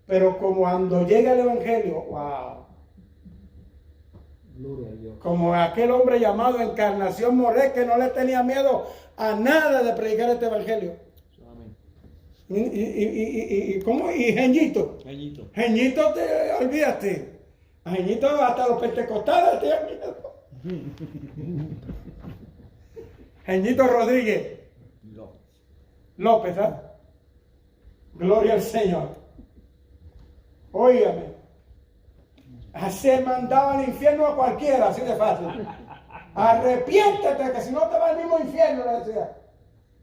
pero como cuando llega el evangelio, wow. Gloria a Dios. Como aquel hombre llamado Encarnación Moré, que no le tenía miedo a nada de predicar este evangelio. Amén. ¿Y Jeñito? Jeñito. Jeñito, olvídate. A Jeñito hasta los pentecostales tenían miedo. Jeñito Rodríguez. López, ¿ah? Gloria al Señor. Óigame. Se mandaba al infierno a cualquiera, así de fácil. Arrepiéntete, que si no te va al mismo infierno, le decía.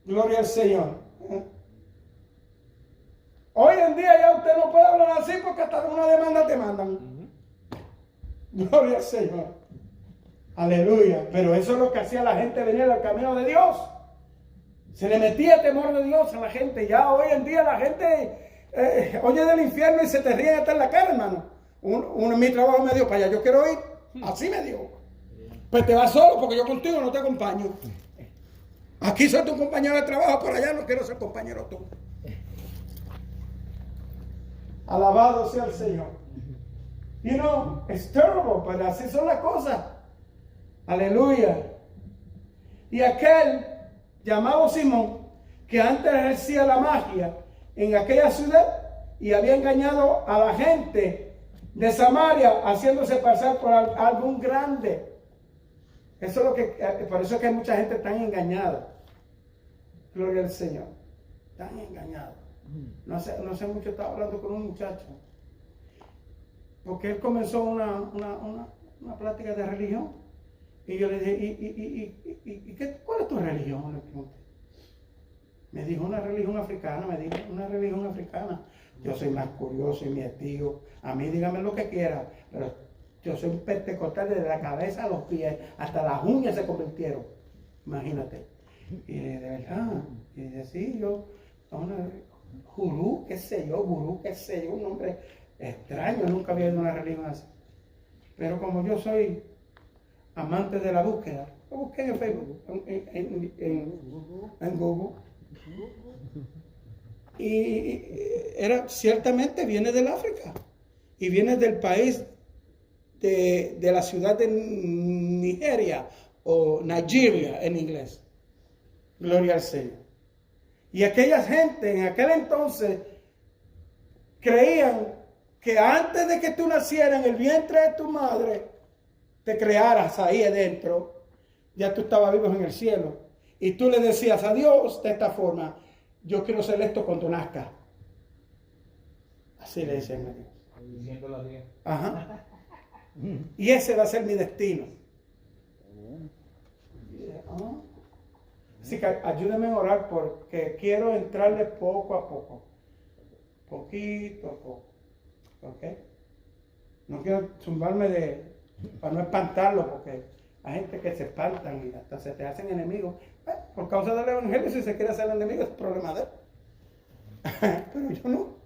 Gloria al Señor. Hoy en día ya usted no puede hablar así porque hasta una demanda te mandan. Gloria al Señor. Aleluya. Pero eso es lo que hacía la gente venir al camino de Dios. Se le metía el temor de Dios a la gente. Ya hoy en día la gente oye del infierno y se te ríe hasta en la cara, hermano. Uno en mi trabajo me dijo, para allá yo quiero ir. Así me dijo. Pues te vas solo porque yo contigo no te acompaño. Aquí soy tu compañero de trabajo, por allá no quiero ser compañero tú. Alabado sea el Señor. You know, it's terrible, pero así son las cosas. Aleluya. Y aquel llamado Simón, que antes ejercía la magia en aquella ciudad y había engañado a la gente de Samaria, haciéndose pasar por algún grande. Eso es lo que, por eso es que hay mucha gente tan engañada. Gloria al Señor. Tan engañada. No sé mucho, estaba hablando con un muchacho. Porque él comenzó una plática de religión. Y yo le dije, ¿cuál es tu religión? Le pregunté. Me dijo una religión africana, Yo soy más curioso y mi tío. A mí dígame lo que quiera, pero yo soy un pentecostal desde la cabeza a los pies, hasta las uñas se convirtieron. Imagínate. Y de verdad, y dice, sí, gurú, qué sé yo, un nombre extraño, nunca había ido a una religión así. Pero como yo soy amante de la búsqueda, lo busqué en Facebook, en Google. Y ciertamente viene del África y viene del país de la ciudad de Nigeria o Nigeria en inglés. Gloria al Señor. Y aquella gente en aquel entonces creían que antes de que tú nacieras en el vientre de tu madre, te crearas ahí adentro, ya tú estabas vivo en el cielo. y tú le decías a Dios de esta forma, yo quiero ser esto cuando nazca. Así le decían a Dios. Diciéndolo así. Ajá. Y ese va a ser mi destino. Así que ayúdenme a orar porque quiero entrarle poco a poco. Poquito a poco. ¿Ok? No quiero zumbarme para no espantarlo, porque hay gente que se espantan y hasta se te hacen enemigos. Por causa del evangelio, si se quiere hacer enemigo, es problema de él. Pero yo no.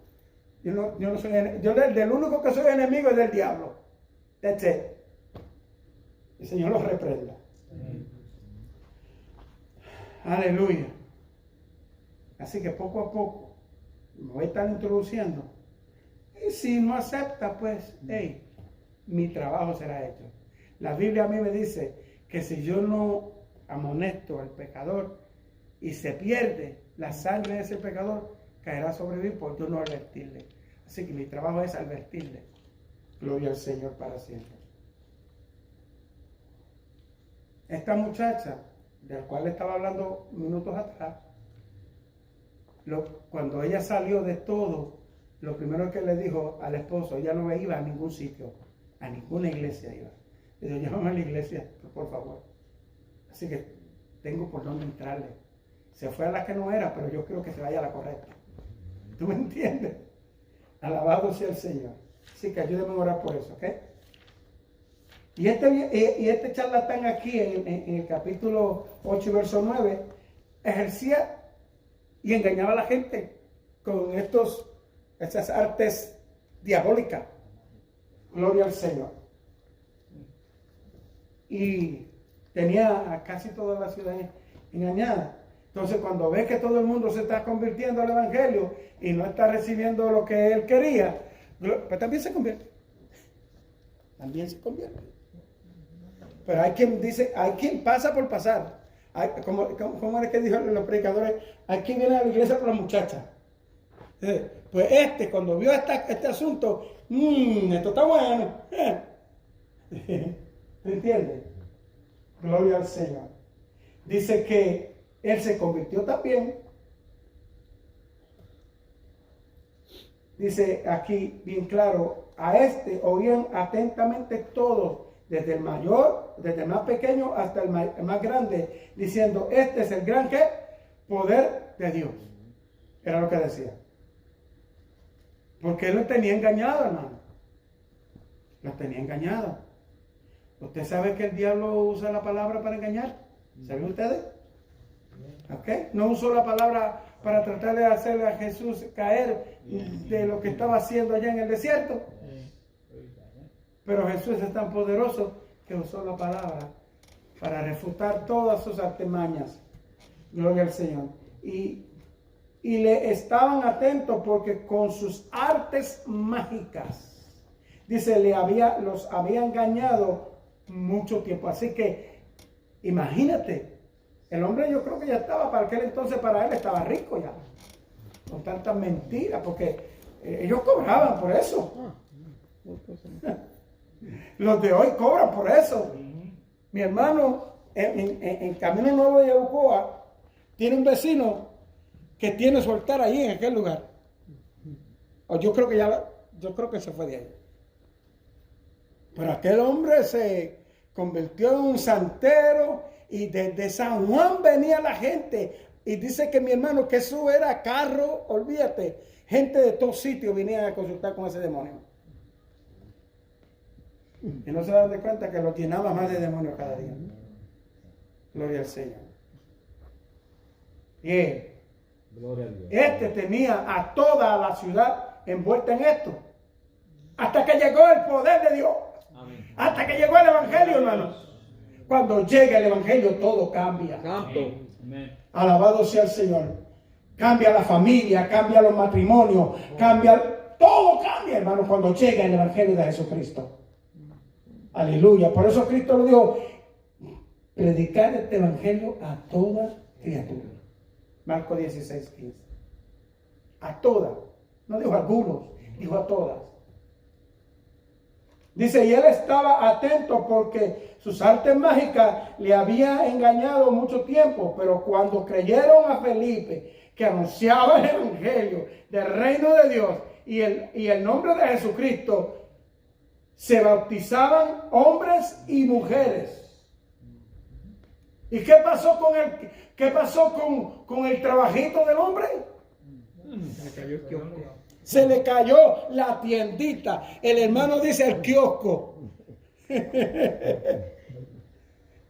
Yo no soy enemigo. Yo del único que soy enemigo es del diablo. That's it. El Señor los reprenda. Aleluya. Así que poco a poco me voy a estar introduciendo. Y si no acepta, pues, hey, mi trabajo será hecho. La Biblia a mí me dice que si yo no amonesto al pecador y se pierde la sangre de ese pecador, caerá sobre mí por yo no advertirle. Así que mi trabajo es advertirle. Gloria al Señor para siempre. Esta muchacha, de la cual estaba hablando minutos atrás, cuando ella salió de todo, lo primero que le dijo al esposo, ella no iba a ningún sitio, a ninguna iglesia iba. Le dijo, llámame a la iglesia, por favor. Así que tengo por dónde entrarle. Se fue a la que no era, pero yo creo que se vaya a la correcta. ¿Tú me entiendes? Alabado sea el Señor. Así que ayúdenme a orar por eso, ¿ok? Y este charlatán aquí en el capítulo 8, verso 9, ejercía y engañaba a la gente con esas artes diabólicas. Gloria al Señor. Y tenía a casi toda la ciudad engañada. Entonces, cuando ve que todo el mundo se está convirtiendo al evangelio y no está recibiendo lo que él quería, pues también se convierte. También se convierte. Pero hay quien dice, hay quien pasa por pasar. ¿Cómo es que dijo los predicadores? Hay quien viene a la iglesia por la muchacha. Pues cuando vio este asunto, esto está bueno. ¿Te entiendes? Gloria al Señor. Dice que él se convirtió también. Dice aquí bien claro, a oían atentamente todos, desde el mayor, desde el más pequeño hasta el más grande, diciendo, este es el gran ¿qué? Poder de Dios. Era lo que decía. Porque él lo tenía engañado, hermano. Lo tenía engañado. ¿Usted sabe que el diablo usa la palabra para engañar? ¿Saben ustedes? ¿Ok? No usó la palabra para tratar de hacerle a Jesús caer de lo que estaba haciendo allá en el desierto. Pero Jesús es tan poderoso que usó la palabra para refutar todas sus artimañas. Gloria al Señor. Y le estaban atentos porque con sus artes mágicas, dice, los había engañado mucho tiempo. Así que, imagínate, el hombre yo creo que ya estaba, para aquel entonces para él estaba rico ya. Con tantas mentiras, porque ellos cobraban por eso. Los de hoy cobran por eso. Mi hermano, en Camino Nuevo de Yabucoa, tiene un vecino que tiene su altar ahí en aquel lugar. O yo creo que se fue de ahí. Pero aquel hombre se convirtió en un santero y desde San Juan venía la gente. Y dice que mi hermano, que eso era carro, olvídate, gente de todos sitios venían a consultar con ese demonio. Y no se dan de cuenta que lo llenaba más de demonios cada día. Gloria al Señor. Y Gloria a Dios. tenía a toda la ciudad envuelta en esto. Hasta que llegó el poder de Dios. Amén. Hasta que llegó el evangelio, hermanos. Cuando llega el evangelio, todo cambia. Amén. Alabado sea el Señor. Cambia la familia, cambia los matrimonios, todo cambia, hermano, cuando llega el evangelio de Jesucristo. Aleluya. Por eso Cristo lo dijo, predicar este evangelio a toda criatura. Marcos 16:15. A todas. No dijo a algunos, dijo a todas. Dice, y él estaba atento porque sus artes mágicas le habían engañado mucho tiempo, pero cuando creyeron a Felipe, que anunciaba el evangelio del reino de Dios y el nombre de Jesucristo, se bautizaban hombres y mujeres. ¿Y qué pasó con el trabajito del hombre? Se le cayó el kiosco. Se le cayó la tiendita. El hermano dice el kiosco.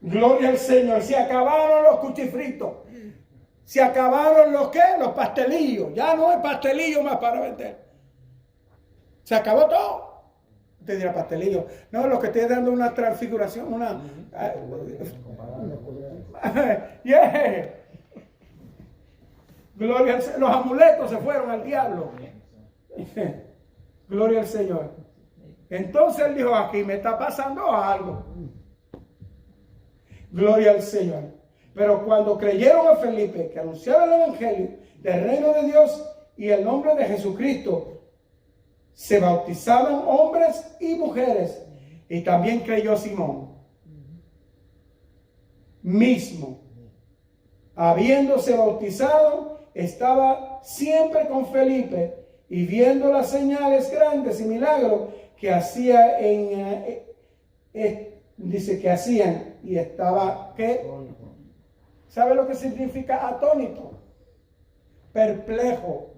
Gloria al Señor. Se acabaron los cuchifritos. Se acabaron los pastelillos. Ya no hay pastelillo más para vender. Se acabó todo. Usted dirá pastelillo. No, lo que estoy dando una transfiguración, yeah. Gloria al Señor. Los amuletos se fueron al diablo. Gloria al Señor. Entonces él dijo, aquí me está pasando algo. Gloria al Señor. Pero cuando creyeron a Felipe, que anunciaba el evangelio del reino de Dios y el nombre de Jesucristo, se bautizaban hombres y mujeres. Y también creyó Simón. Mismo, habiéndose bautizado, estaba siempre con Felipe y viendo las señales grandes y milagros que hacía dice que hacían, y estaba, ¿qué? ¿Sabe lo que significa atónito? Perplejo.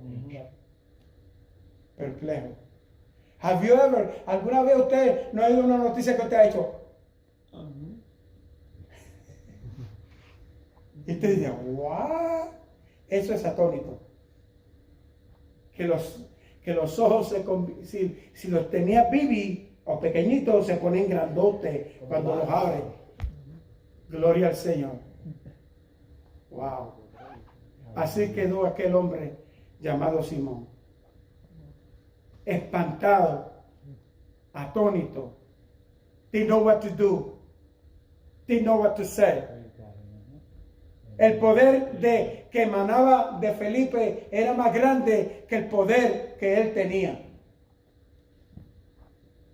Perplejo. Have you ever, alguna vez usted no ha oído una noticia que usted ha hecho? Y usted dice, ¿what? Eso es atónito. Que los ojos si los tenía bibi o pequeñitos, se ponen grandotes cuando los abre. Gloria al Señor. Wow. Así quedó aquel hombre llamado Simón. Espantado, atónito. Didn't know what to do. Didn't know what to say. El poder que emanaba de Felipe era más grande que el poder que él tenía,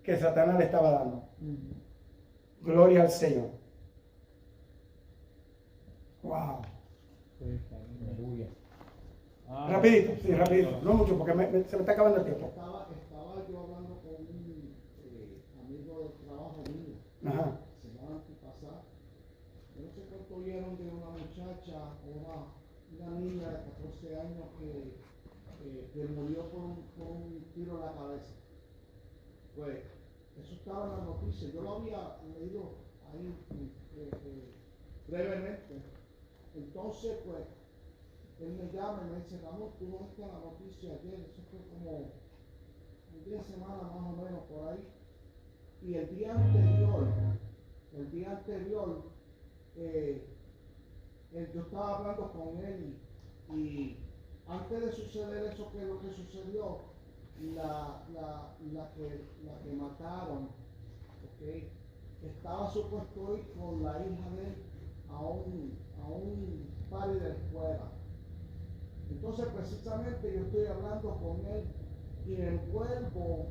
que Satanás le estaba dando. Gloria al Señor. Wow. Rapidito, sí, rapidito. No mucho porque se me está acabando el tiempo. Estaba yo hablando con un amigo del trabajo mío. Ajá. Semana antepasada. Yo no sé cuánto vieron de una muchacha, una niña de 14 años que murió por un tiro en la cabeza. Pues eso estaba en la noticia. Yo lo había leído ahí brevemente. Entonces, pues, él me llama y me dice, Ramón, tú no viste la noticia ayer, eso fue como un día de semana más o menos por ahí. Y el día anterior, yo estaba hablando con él y antes de suceder eso, que lo que sucedió, la que mataron, okay, estaba supuesto ir con la hija de él a un party de escuela. Entonces precisamente yo estoy hablando con él y me envuelvo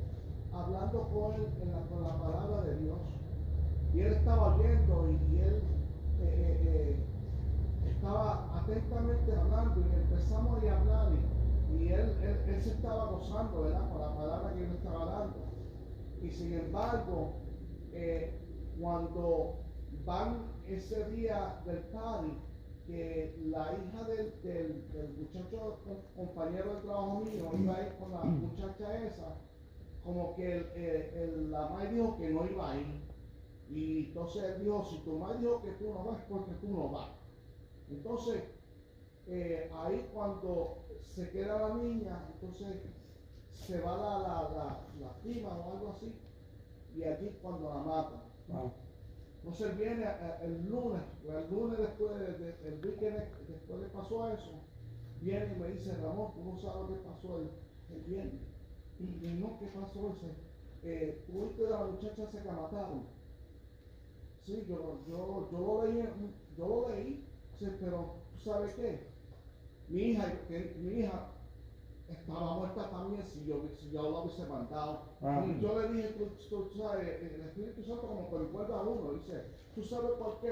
hablando con él con la palabra de Dios. Y él estaba oyendo y él estaba atentamente hablando y empezamos a hablar y él se estaba gozando, ¿verdad?, con la palabra que yo le estaba dando. Y sin embargo, cuando van ese día del party, que la hija del muchacho compañero de trabajo mío iba a ir con la muchacha esa, como que la madre dijo que no iba a ir. Y entonces él dijo, si tu madre dijo que tú no vas, porque tú no vas. Entonces, ahí cuando se queda la niña, entonces se va la prima o algo así, y allí cuando la matan. Wow. Entonces viene el lunes después del weekend, después le pasó eso, viene y me dice, Ramón, tú no sabes lo que pasó el viernes. Y no, ¿qué pasó? Dice, tú viste de la muchacha esa que la mataron. Sí, yo lo leí, sí, pero ¿tú sabes qué? Mi hija estaba muerta también si yo la hubiese mandado. Ah. Y yo le dije, tú sabes, el Espíritu Santo como que recuerda a uno, dice, ¿tú sabes por qué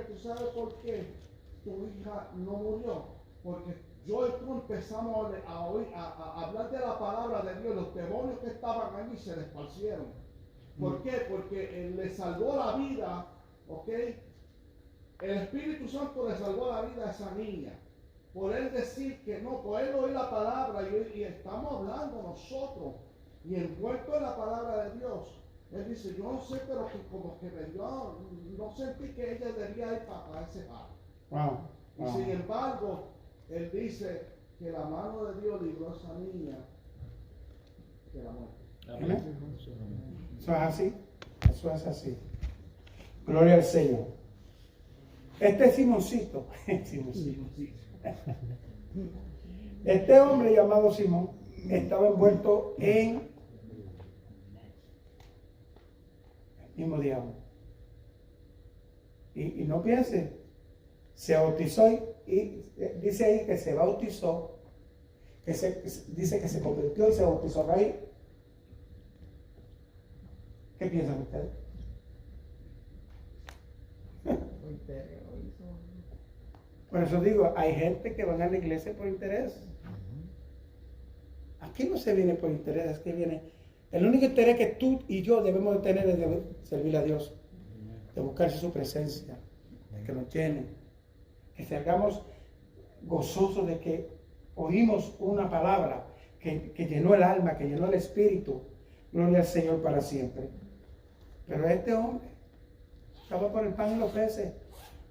tu hija no murió? Porque yo y tú empezamos a hablar de la palabra de Dios, los demonios que estaban allí se desparcieron. ¿Por qué? Porque Él le salvó la vida, ¿ok? El Espíritu Santo le salvó la vida a esa niña. Por él decir que no, por él oír la palabra y estamos hablando nosotros y envuelto en la palabra de Dios. Él dice, yo no sé, pero que como que me dio, no sentí que ella debía ir para ese padre. Wow. Y sin embargo, él dice que la mano de Dios libró a esa niña de la muerte. Amén. Eso es así. Eso es así. Gloria al Señor. Este Simoncito, este hombre llamado Simón estaba envuelto en el mismo diablo. Y no piense, se bautizó y dice ahí que se bautizó, dice que se convirtió y se bautizó ahí. ¿Qué piensan ustedes? Por eso digo, hay gente que van a la iglesia por interés. Aquí no se viene por interés, es que viene. El único interés que tú y yo debemos de tener es de servir a Dios, de buscar su presencia, de que nos llene, que salgamos gozosos de que oímos una palabra que llenó el alma, que llenó el espíritu. Gloria al Señor para siempre. Pero este hombre estaba por el pan y los peces,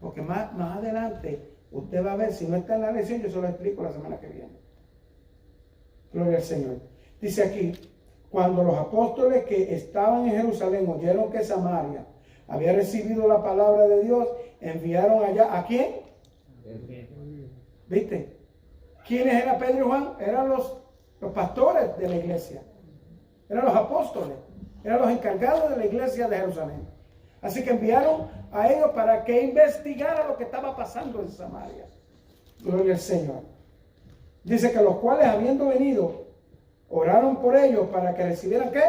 porque más adelante usted va a ver, si no está en la lección, yo se lo explico la semana que viene. Gloria al Señor. Dice aquí, cuando los apóstoles que estaban en Jerusalén oyeron que Samaria había recibido la palabra de Dios, enviaron allá, ¿a quién? ¿Viste? ¿Quiénes eran Pedro y Juan? Eran los pastores de la iglesia, eran los apóstoles, eran los encargados de la iglesia de Jerusalén. Así que enviaron a ellos para que investigara lo que estaba pasando en Samaria. Gloria al Señor. Dice que los cuales, habiendo venido, oraron por ellos para que recibieran ¿qué?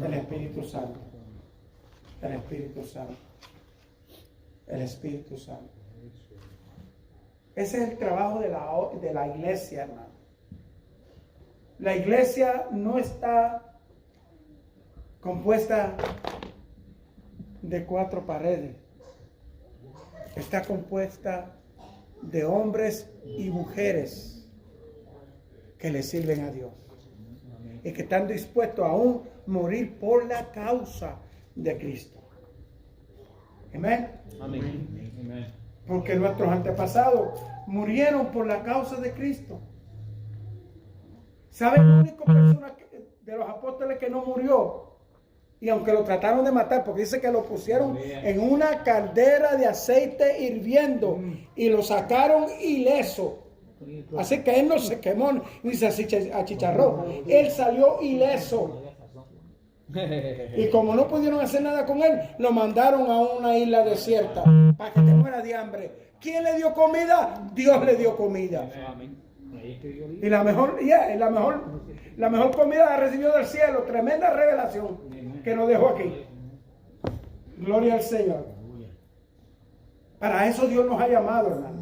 El Espíritu Santo. El Espíritu Santo. El Espíritu Santo. Ese es el trabajo de la iglesia, hermano. La iglesia no está compuesta de 4 paredes. Está compuesta de hombres y mujeres que le sirven a Dios y que están dispuestos aún morir por la causa de Cristo. Amén. Amén. Porque nuestros antepasados murieron por la causa de Cristo. ¿Saben la única persona de los apóstoles que no murió? Y aunque lo trataron de matar, porque dice que lo pusieron en una caldera de aceite hirviendo y lo sacaron ileso. Así que él no se quemó ni se achicharró. Él salió ileso. Y como no pudieron hacer nada con él, lo mandaron a una isla desierta para que te muera de hambre. ¿Quién le dio comida? Dios le dio comida. Y la mejor comida la recibió del cielo. Tremenda revelación que nos dejó aquí. Gloria al Señor. Para eso Dios nos ha llamado, hermano.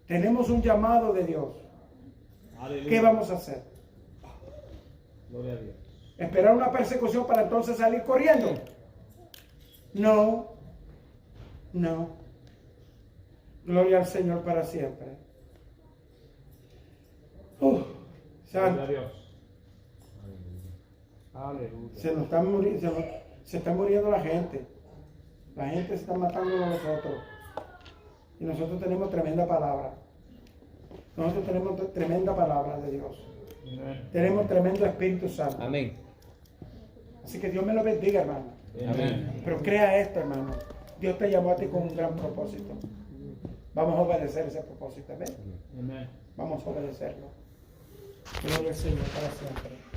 Tenemos un llamado de Dios. ¿Qué vamos a hacer? Gloria a Dios. ¿Esperar una persecución para entonces salir corriendo? No. Gloria al Señor para siempre. Gloria a Dios. Aleluya. Se está muriendo la gente. La gente se está matando a nosotros. Y nosotros tenemos tremenda palabra. Nosotros tenemos tremenda palabra de Dios. Amén. Tenemos tremendo Espíritu Santo. Amén. Así que Dios me lo bendiga, hermano. Amén. Pero crea esto, hermano. Dios te llamó a ti con un gran propósito. Vamos a obedecer ese propósito. ¿Ven? Amén. Vamos a obedecerlo. Gloria al Señor para siempre.